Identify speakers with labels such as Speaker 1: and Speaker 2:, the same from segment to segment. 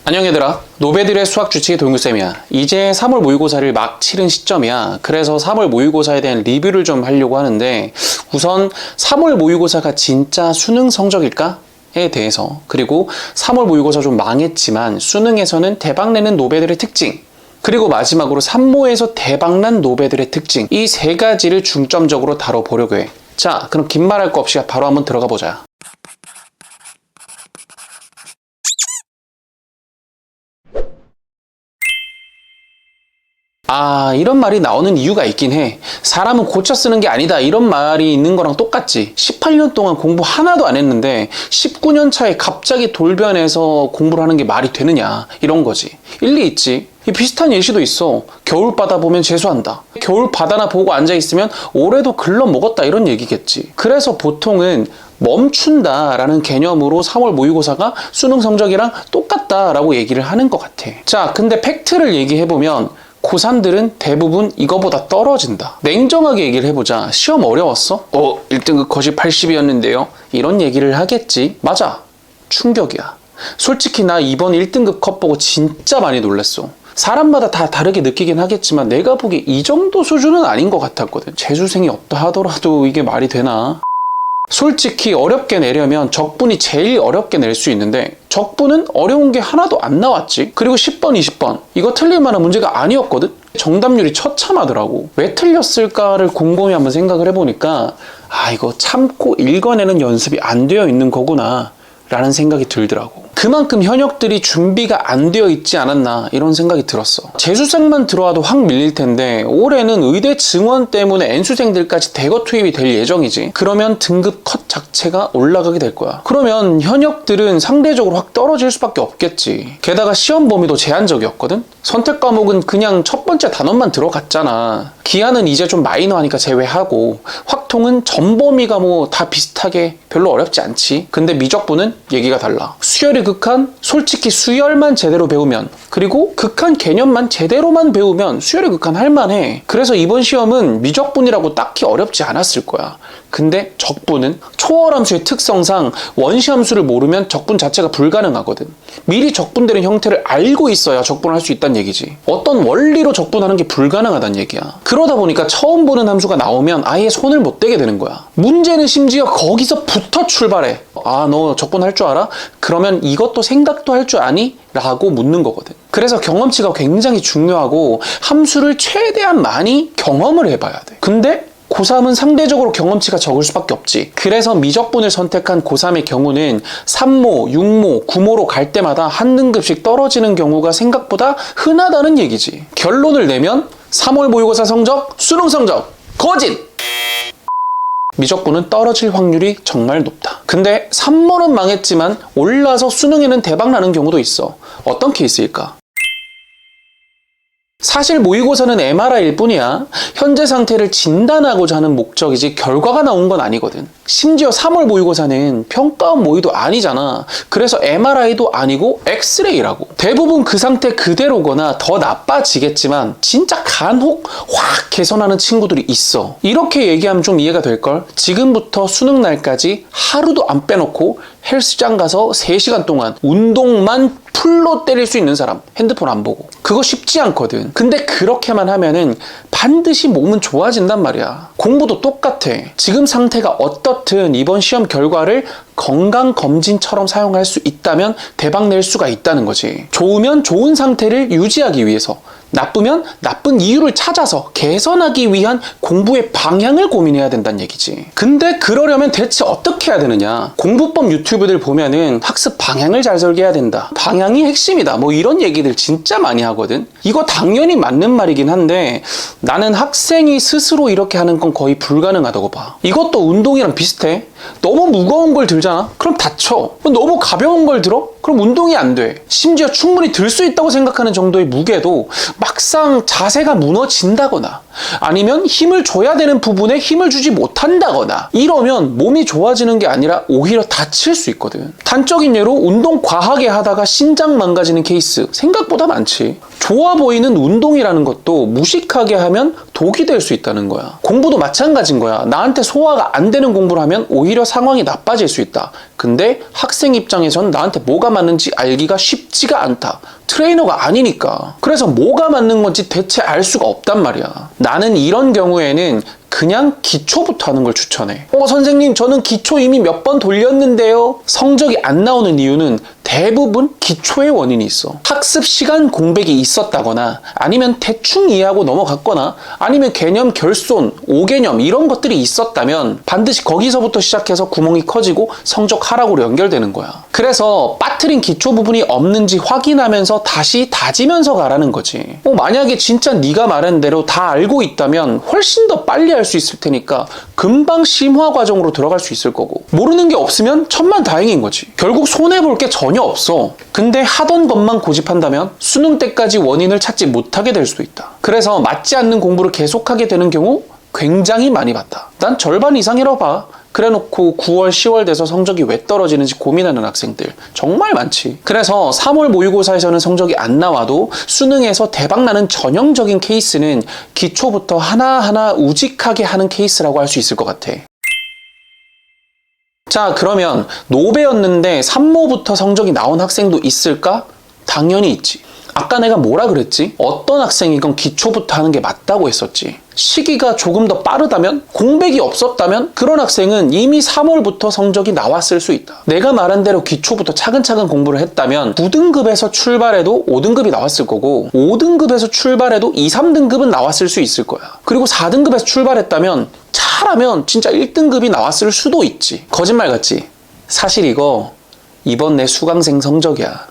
Speaker 1: 안녕 얘들아, 노베들의 수학 주치의 동규쌤이야. 이제 3월 모의고사를 막 치른 시점이야. 그래서 3월 모의고사에 대한 리뷰를 좀 하려고 하는데, 우선 3월 모의고사가 진짜 수능 성적일까? 에 대해서, 그리고 3월 모의고사 좀 망했지만 수능에서는 대박내는 노베들의 특징, 그리고 마지막으로 3모에서 대박난 노베들의 특징, 이 세 가지를 중점적으로 다뤄보려고 해. 자, 그럼 긴 말할 거 없이 바로 한번 들어가 보자. 이런 말이 나오는 이유가 있긴 해. 사람은 고쳐 쓰는 게 아니다, 이런 말이 있는 거랑 똑같지. 18년 동안 공부 하나도 안 했는데 19년 차에 갑자기 돌변해서 공부를 하는 게 말이 되느냐, 이런 거지. 일리 있지. 비슷한 예시도 있어. 겨울바다 보면 재수한다. 겨울바다나 보고 앉아있으면 올해도 글러먹었다, 이런 얘기겠지. 그래서 보통은 멈춘다라는 개념으로 3월 모의고사가 수능 성적이랑 똑같다라고 얘기를 하는 것 같아. 자, 근데 팩트를 얘기해보면 고3들은 대부분 이거보다 떨어진다. 냉정하게 얘기를 해보자. 시험 어려웠어? 1등급 컷이 80이었는데요. 이런 얘기를 하겠지. 맞아. 충격이야. 솔직히 나 이번 1등급 컷 보고 진짜 많이 놀랐어. 사람마다 다 다르게 느끼긴 하겠지만 내가 보기에 이 정도 수준은 아닌 것 같았거든. 재수생이 없다 하더라도 이게 말이 되나? 솔직히 어렵게 내려면 적분이 제일 어렵게 낼 수 있는데 적분은 어려운 게 하나도 안 나왔지. 그리고 10번, 20번 이거 틀릴 만한 문제가 아니었거든. 정답률이 처참하더라고. 왜 틀렸을까를 곰곰이 한번 생각을 해보니까 이거 참고 읽어내는 연습이 안 되어 있는 거구나 라는 생각이 들더라고. 그만큼 현역들이 준비가 안 되어 있지 않았나, 이런 생각이 들었어. 재수생만 들어와도 확 밀릴 텐데 올해는 의대 증원 때문에 N수생들까지 대거 투입이 될 예정이지. 그러면 등급 컷 자체가 올라가게 될 거야. 그러면 현역들은 상대적으로 확 떨어질 수밖에 없겠지. 게다가 시험 범위도 제한적이었거든. 선택 과목은 그냥 첫 번째 단원만 들어갔잖아. 기하는 이제 좀 마이너하니까 제외하고, 확통은 전 범위가 뭐 다 비슷하게 별로 어렵지 않지. 근데 미적분은 얘기가 달라. 수열이 극한, 솔직히 수열만 제대로 배우면, 그리고 극한 개념만 제대로만 배우면 수열이 극한 할만해. 그래서 이번 시험은 미적분이라고 딱히 어렵지 않았을 거야. 근데 적분은 초월함수의 특성상 원시함수를 모르면 적분 자체가 불가능하거든. 미리 적분되는 형태를 알고 있어야 적분을 할 수 있다는 얘기지. 어떤 원리로 적분하는 게 불가능하다는 얘기야. 그러다 보니까 처음 보는 함수가 나오면 아예 손을 못 대게 되는 거야. 문제는 심지어 거기서부터 출발해. 너 적분할 줄 알아? 그러면 이것도 생각도 할 줄 아니? 라고 묻는 거거든. 그래서 경험치가 굉장히 중요하고 함수를 최대한 많이 경험을 해봐야 돼. 근데 고3은 상대적으로 경험치가 적을 수밖에 없지. 그래서 미적분을 선택한 고3의 경우는 3모, 6모, 9모로 갈 때마다 한 등급씩 떨어지는 경우가 생각보다 흔하다는 얘기지. 결론을 내면 3월 모의고사 성적, 수능 성적 거짓! 미적분은 떨어질 확률이 정말 높다. 근데 3모는 망했지만 올라서 수능에는 대박나는 경우도 있어. 어떤 케이스일까? 사실 모의고사는 MRI일 뿐이야. 현재 상태를 진단하고자 하는 목적이지 결과가 나온 건 아니거든. 심지어 3월 모의고사는 평가원 모의도 아니잖아. 그래서 MRI도 아니고 엑스레이라고. 대부분 그 상태 그대로거나 더 나빠지겠지만 진짜 간혹 확 개선하는 친구들이 있어. 이렇게 얘기하면 좀 이해가 될걸? 지금부터 수능 날까지 하루도 안 빼놓고 헬스장 가서 3시간 동안 운동만 풀로 때릴 수 있는 사람, 핸드폰 안 보고. 그거 쉽지 않거든. 근데 그렇게만 하면은 반드시 몸은 좋아진단 말이야. 공부도 똑같아. 지금 상태가 어떻든 이번 시험 결과를 건강검진처럼 사용할 수 있다면 대박 낼 수가 있다는 거지. 좋으면 좋은 상태를 유지하기 위해서, 나쁘면 나쁜 이유를 찾아서 개선하기 위한 공부의 방향을 고민해야 된다는 얘기지. 근데 그러려면 대체 어떻게 해야 되느냐? 공부법 유튜브들 보면은 학습 방향을 잘 설계해야 된다, 방향이 핵심이다, 뭐 이런 얘기들 진짜 많이 하거든. 이거 당연히 맞는 말이긴 한데 나는 학생이 스스로 이렇게 하는 건 거의 불가능하다고 봐. 이것도 운동이랑 비슷해. 너무 무거운 걸 들잖아? 그럼 다쳐. 너무 가벼운 걸 들어? 그럼 운동이 안 돼. 심지어 충분히 들 수 있다고 생각하는 정도의 무게도 막상 자세가 무너진다거나 아니면 힘을 줘야 되는 부분에 힘을 주지 못한다거나 이러면 몸이 좋아지는 게 아니라 오히려 다칠 수 있거든. 단적인 예로 운동 과하게 하다가 신장 망가지는 케이스 생각보다 많지. 좋아 보이는 운동이라는 것도 무식하게 하면 독이 될 수 있다는 거야. 공부도 마찬가지인 거야. 나한테 소화가 안 되는 공부를 하면 오히려 상황이 나빠질 수 있다. 근데 학생 입장에선 나한테 뭐가 맞는지 알기가 쉽지가 않다. 트레이너가 아니니까. 그래서 뭐가 맞는 건지 대체 알 수가 없단 말이야. 나는 이런 경우에는 그냥 기초부터 하는 걸 추천해. 선생님, 저는 기초 이미 몇 번 돌렸는데요. 성적이 안 나오는 이유는 대부분 기초의 원인이 있어. 학습 시간 공백이 있었다거나 아니면 대충 이해하고 넘어갔거나 아니면 개념 결손, 오개념 이런 것들이 있었다면 반드시 거기서부터 시작해서 구멍이 커지고 성적 하락으로 연결되는 거야. 그래서 빠트린 기초 부분이 없는지 확인하면서 다시 다지면서 가라는 거지. 만약에 진짜 네가 말한 대로 다 알고 있다면 훨씬 더 빨리 할 수 있을 테니까 금방 심화 과정으로 들어갈 수 있을 거고, 모르는 게 없으면 천만다행인 거지. 결국 손해볼 게 전혀 없어. 근데 하던 것만 고집한다면 수능 때까지 원인을 찾지 못하게 될 수도 있다. 그래서 맞지 않는 공부를 계속하게 되는 경우 굉장히 많이 봤다. 난 절반 이상이라고 봐. 그래놓고 9월, 10월 돼서 성적이 왜 떨어지는지 고민하는 학생들 정말 많지. 그래서 3월 모의고사에서는 성적이 안 나와도 수능에서 대박나는 전형적인 케이스는 기초부터 하나하나 우직하게 하는 케이스라고 할 수 있을 것 같아. 자, 그러면 노배였는데 3모부터 성적이 나온 학생도 있을까? 당연히 있지. 아까 내가 뭐라 그랬지? 어떤 학생이건 기초부터 하는 게 맞다고 했었지. 시기가 조금 더 빠르다면, 공백이 없었다면 그런 학생은 이미 3월부터 성적이 나왔을 수 있다. 내가 말한 대로 기초부터 차근차근 공부를 했다면 9등급에서 출발해도 5등급이 나왔을 거고, 5등급에서 출발해도 2, 3등급은 나왔을 수 있을 거야. 그리고 4등급에서 출발했다면 잘하면 진짜 1등급이 나왔을 수도 있지. 거짓말 같지? 사실 이거 이번 내 수강생 성적이야.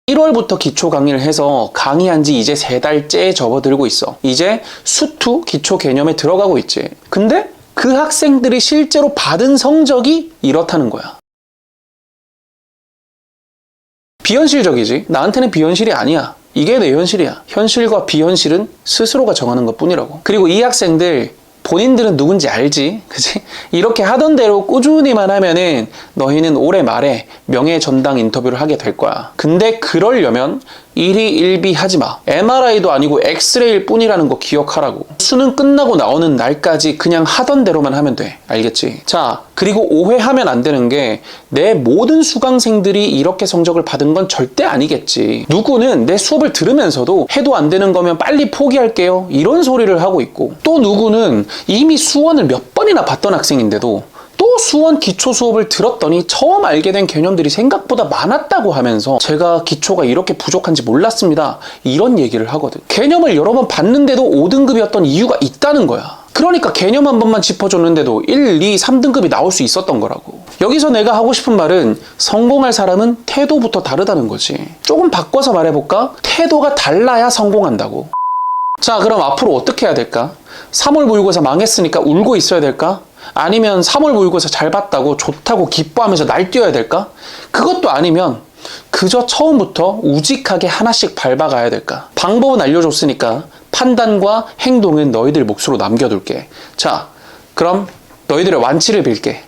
Speaker 1: 1월부터 기초 강의를 해서 강의한 지 이제 3달째 접어들고 있어. 이제 수투 기초 개념에 들어가고 있지. 근데 그 학생들이 실제로 받은 성적이 이렇다는 거야. 비현실적이지? 나한테는 비현실이 아니야. 이게 내 현실이야. 현실과 비현실은 스스로가 정하는 것 뿐이라고. 그리고 이 학생들 본인들은 누군지 알지? 그치? 이렇게 하던 대로 꾸준히만 하면은 너희는 올해 말에 명예전당 인터뷰를 하게 될 거야. 근데 그러려면 일희일비 하지 마. MRI도 아니고 엑스레이일 뿐이라는 거 기억하라고. 수능 끝나고 나오는 날까지 그냥 하던 대로만 하면 돼. 알겠지? 자, 그리고 오해하면 안 되는 게 내 모든 수강생들이 이렇게 성적을 받은 건 절대 아니겠지. 누구는 내 수업을 들으면서도 해도 안 되는 거면 빨리 포기할게요. 이런 소리를 하고 있고, 또 누구는 이미 수원을 몇 번이나 봤던 학생인데도 또 수원 기초 수업을 들었더니 처음 알게 된 개념들이 생각보다 많았다고 하면서 제가 기초가 이렇게 부족한지 몰랐습니다. 이런 얘기를 하거든. 개념을 여러 번 봤는데도 5등급이었던 이유가 있다는 거야. 그러니까 개념 한 번만 짚어줬는데도 1, 2, 3등급이 나올 수 있었던 거라고. 여기서 내가 하고 싶은 말은 성공할 사람은 태도부터 다르다는 거지. 조금 바꿔서 말해볼까? 태도가 달라야 성공한다고. 자, 그럼 앞으로 어떻게 해야 될까? 3월 모의고사 망했으니까 울고 있어야 될까? 아니면 3월 모의고사 잘 봤다고 좋다고 기뻐하면서 날뛰어야 될까? 그것도 아니면 그저 처음부터 우직하게 하나씩 밟아가야 될까? 방법은 알려줬으니까 판단과 행동은 너희들 몫으로 남겨둘게. 자, 그럼 너희들의 완치를 빌게.